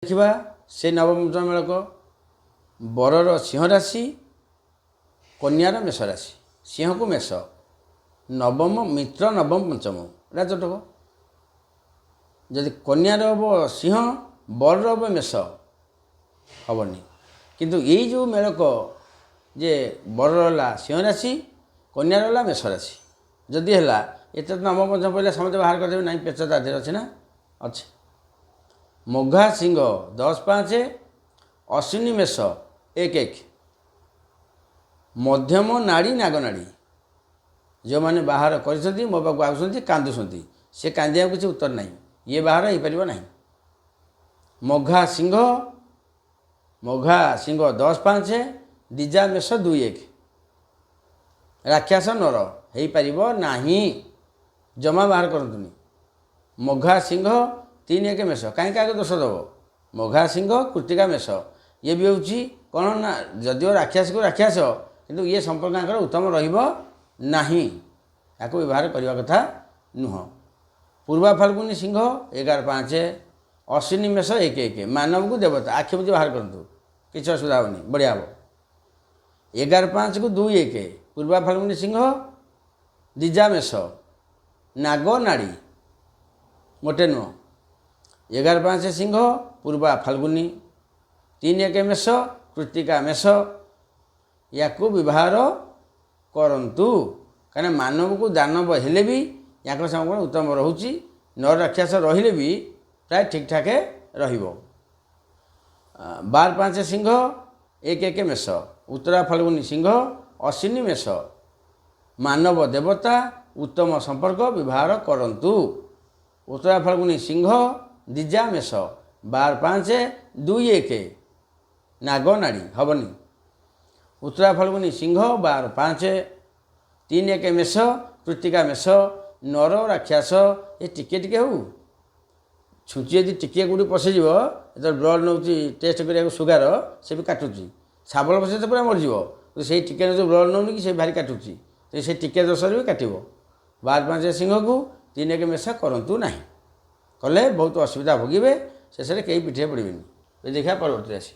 देखा से नवम मेलक बरर सिंह राशि कन्यार मेष राशि सिंह को मेष नवम मित्र नवम पंचम राजटक जदि कन्यार हम सिंह बरर हम मेष हेनी किंतु यही जो मेलक जे बरर है सिंह राशि कन्यार है मेष राशि जदि है ये तो नवम पंचम पहले समझे बाहर करदे ना पेच ता देर अच्छे ना अच्छे मघा सिंह 10-5 अश्विनी मेष 1-1 मध्यम नाड़ी नागनाड़ी जो मैंने बाहर कर मो पाक आसुँच कांदुंट से कांदिया किसी उत्तर ना ये बाहर हो पार ना मघा सिंह 10-5 दिजा मेष 2-1 राक्षस नर हो पार ना जमा बाहर करतुनि मघा सिंह 3-1 मेष कहीं क्या दोष दब मघा सिंह कृतिका मेष ये भी हूँ कौन ना जदिव राक्षस को राक्षस किंतु ये संपर्क उत्तम रहा व्यवहार करने कथा नुह पूर्वा फाल्गुनी सिंह 11-5 अश्विनी मेष 1-1 मानव को देवता आखि बुझे बाहर करूँ किसी असुविधा होनी बढ़िया हम 11-5 को 2-1 पूर्वा फाल्गुनी सिंह दिजा मेष नाग नाड़ी मोटे नुह 11-5 सिंह पूर्वा फाल्गुनी 3-1 मेष कृतिका मेष या व्यवहार करंतु कहीं मानव को दानव हेले भी या संपर्क उत्तम रोचे नर राक्षस रहिले भी प्राय ठीक ठाक र12-5 सिंह 1-1 मेष उत्तरा फाल्गुनी सिंह अश्विनी मेष मानव देवता उत्तम संपर्क व्यवहार करंतु उत्तरा फाल्गुनी सिंह दिजा मेष 12-5 2-1 नाग नाड़ी हेनी उत्तरा फाल्गुनी सिंह 12-5 3-1 मेष कृतिका मेष नर राक्षस ये टिके टिके हो छुंची यदि टिके कौटी पशिज जो ब्लड नौ टेस्ट करा सुगार से भी काटुची छाबल पशे तो पूरा मरीज से टिके जो ब्लड नौनी कि भारी काटुची तो से टिके दोष भी काट 12-5 सिंह को 3-1 मेष करूँ ना कले बहुत असुविधा भोगे शेष में कहीं पिठे पड़े देखा परवर्ती राशि।